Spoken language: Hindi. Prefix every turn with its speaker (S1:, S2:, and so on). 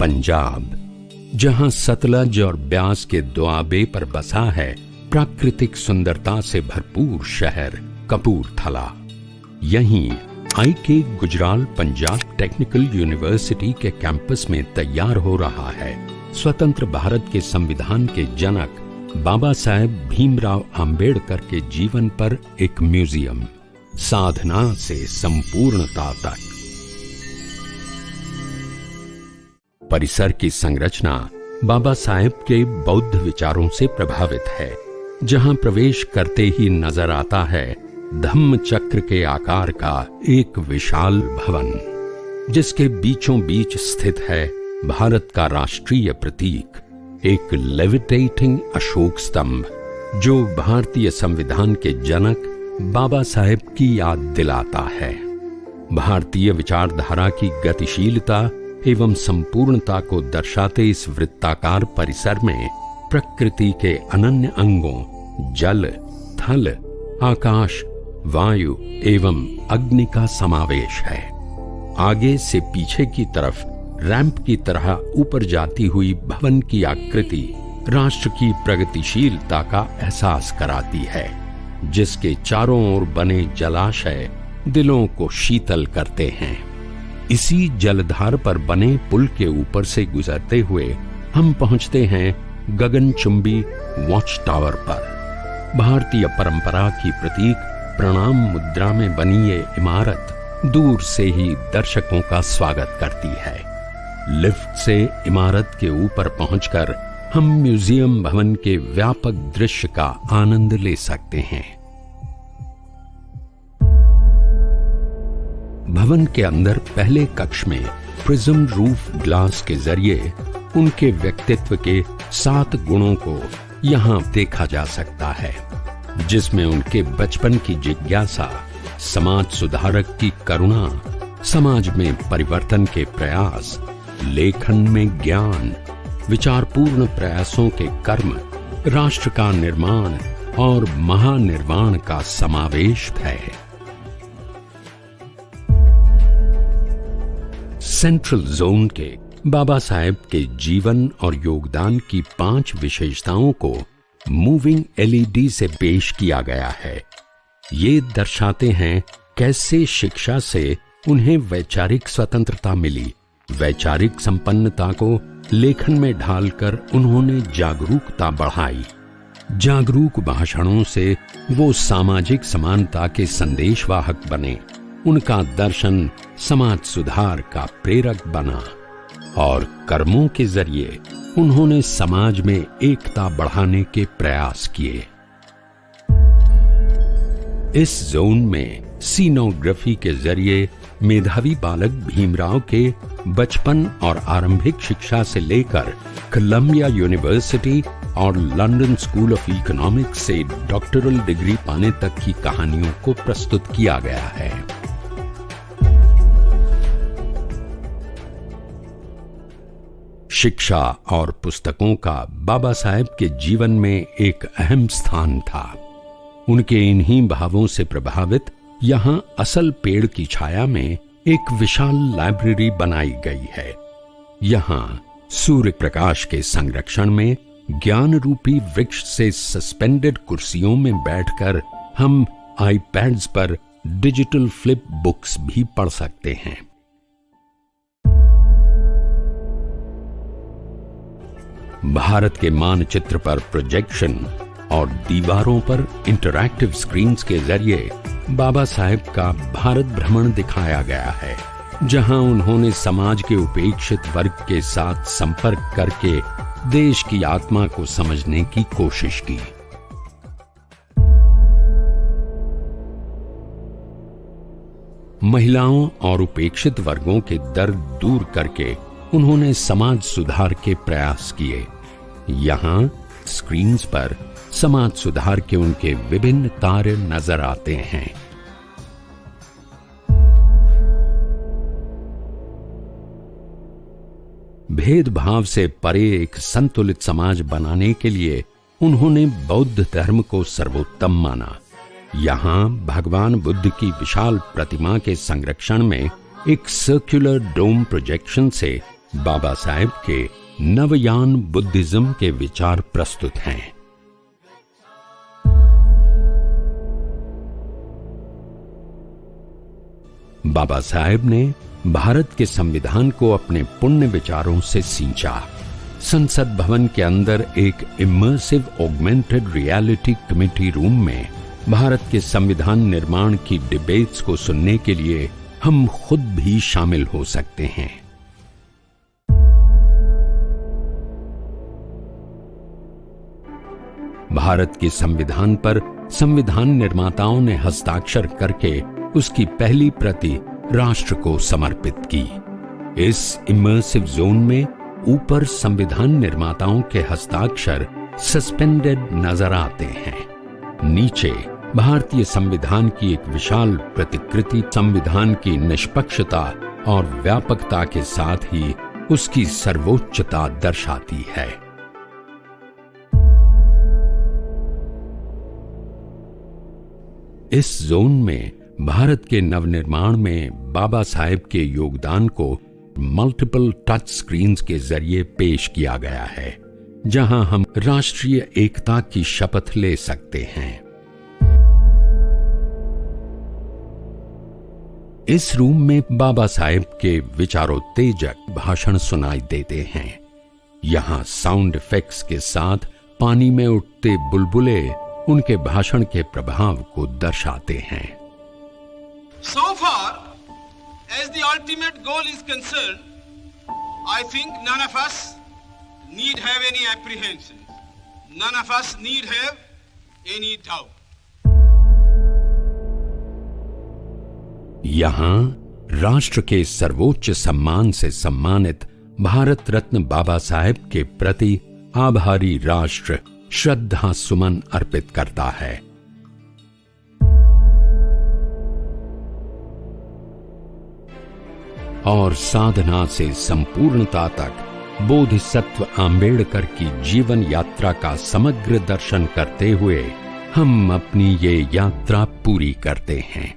S1: पंजाब, जहां सतलज और ब्यास के दोआबे पर बसा है प्राकृतिक सुंदरता से भरपूर शहर कपूरथला। यहीं IK Gujral Punjab technical university के कैंपस में तैयार हो रहा है स्वतंत्र भारत के संविधान के जनक बाबा साहेब भीमराव अंबेडकर के जीवन पर एक म्यूजियम, साधना से संपूर्णता तक। परिसर की संरचना बाबा साहेब के बौद्ध विचारों से प्रभावित है, जहां प्रवेश करते ही नजर आता है धम्म चक्र के आकार का एक विशाल भवन, जिसके बीचों बीच स्थित है भारत का राष्ट्रीय प्रतीक, एक लेविटेटिंग अशोक स्तंभ, जो भारतीय संविधान के जनक बाबा साहेब की याद दिलाता है। भारतीय विचारधारा की गतिशीलता एवं संपूर्णता को दर्शाते इस वृत्ताकार परिसर में प्रकृति के अनन्य अंगों जल, थल, आकाश, वायु एवं अग्नि का समावेश है। आगे से पीछे की तरफ रैंप की तरह ऊपर जाती हुई भवन की आकृति राष्ट्र की प्रगतिशीलता का एहसास कराती है, जिसके चारों ओर बने जलाशय दिलों को शीतल करते हैं। इसी जलधार पर बने पुल के ऊपर से गुजरते हुए हम पहुंचते हैं गगनचुंबी वॉच टावर पर। भारतीय परंपरा की प्रतीक प्रणाम मुद्रा में बनी ये इमारत दूर से ही दर्शकों का स्वागत करती है। लिफ्ट से इमारत के ऊपर पहुंचकर हम म्यूजियम भवन के व्यापक दृश्य का आनंद ले सकते हैं। भवन के अंदर पहले कक्ष में प्रिज्म रूफ ग्लास के जरिए उनके व्यक्तित्व के 7 गुणों को यहां देखा जा सकता है, जिसमें उनके बचपन की जिज्ञासा, समाज सुधारक की करुणा, समाज में परिवर्तन के प्रयास, लेखन में ज्ञान, विचारपूर्ण प्रयासों के कर्म, राष्ट्र का निर्माण और महानिर्वाण का समावेश है। सेंट्रल जोन के बाबा साहेब के जीवन और योगदान की 5 विशेषताओं को मूविंग LED से पेश किया गया है। ये दर्शाते हैं कैसे शिक्षा से उन्हें वैचारिक स्वतंत्रता मिली। वैचारिक संपन्नता को लेखन में ढालकर उन्होंने जागरूकता बढ़ाई। जागरूक भाषणों से वो सामाजिक समानता के संदेशवाहक बने। उनका दर्शन समाज सुधार का प्रेरक बना और कर्मों के जरिए उन्होंने समाज में एकता बढ़ाने के प्रयास किए। इस जोन में सीनोग्राफी के जरिए मेधावी बालक भीमराव के बचपन और आरंभिक शिक्षा से लेकर कोलंबिया यूनिवर्सिटी और लंदन स्कूल ऑफ इकोनॉमिक्स से डॉक्टरल डिग्री पाने तक की कहानियों को प्रस्तुत किया गया है। शिक्षा और पुस्तकों का बाबा साहेब के जीवन में एक अहम स्थान था। उनके इन्हीं भावों से प्रभावित यहाँ असल पेड़ की छाया में एक विशाल लाइब्रेरी बनाई गई है। यहाँ सूर्य प्रकाश के संरक्षण में ज्ञान रूपी वृक्ष से सस्पेंडेड कुर्सियों में बैठकर हम आईपैड्स पर डिजिटल फ्लिप बुक्स भी पढ़ सकते हैं। भारत के मानचित्र पर प्रोजेक्शन और दीवारों पर इंटरैक्टिव स्क्रीन्स के जरिए बाबा साहेब का भारत भ्रमण दिखाया गया है, जहां उन्होंने समाज के उपेक्षित वर्ग के साथ संपर्क करके देश की आत्मा को समझने की कोशिश की। महिलाओं और उपेक्षित वर्गों के दर्द दूर करके उन्होंने समाज सुधार के प्रयास किए। यहाँ स्क्रीन्स पर समाज सुधार के उनके विभिन्न कार्य नजर आते हैं। भेदभाव से परे एक संतुलित समाज बनाने के लिए उन्होंने बौद्ध धर्म को सर्वोत्तम माना। यहाँ भगवान बुद्ध की विशाल प्रतिमा के संरक्षण में एक सर्कुलर डोम प्रोजेक्शन से बाबा साहेब के नवयान बुद्धिज्म के विचार प्रस्तुत हैं। बाबा साहेब ने भारत के संविधान को अपने पुण्य विचारों से सींचा। संसद भवन के अंदर एक immersive augmented reality committee room में भारत के संविधान निर्माण की डिबेट्स को सुनने के लिए हम खुद भी शामिल हो सकते हैं। भारत के संविधान पर संविधान निर्माताओं ने हस्ताक्षर करके उसकी पहली प्रति राष्ट्र को समर्पित की। इस इमर्सिव जोन में ऊपर संविधान निर्माताओं के हस्ताक्षर सस्पेंडेड नजर आते हैं। नीचे भारतीय संविधान की एक विशाल प्रतिकृति संविधान की निष्पक्षता और व्यापकता के साथ ही उसकी सर्वोच्चता दर्शाती है। इस जोन में भारत के नवनिर्माण में बाबा साहेब के योगदान को मल्टीपल टच स्क्रीन्स के जरिए पेश किया गया है, जहां हम राष्ट्रीय एकता की शपथ ले सकते हैं। इस रूम में बाबा साहेब के विचारोत्तेजक भाषण सुनाई देते हैं। यहां साउंड इफेक्ट्स के साथ पानी में उठते बुलबुले उनके भाषण के प्रभाव को दर्शाते हैं।
S2: So far as the ultimate goal is concerned, I think none of us need have any apprehensions. None of us need have any doubt.
S1: यहां राष्ट्र के सर्वोच्च सम्मान से सम्मानित भारत रत्न बाबा साहेब के प्रति आभारी राष्ट्र श्रद्धा सुमन अर्पित करता है। और साधना से संपूर्णता तक बोधिसत्व आम्बेडकर की जीवन यात्रा का समग्र दर्शन करते हुए हम अपनी ये यात्रा पूरी करते हैं।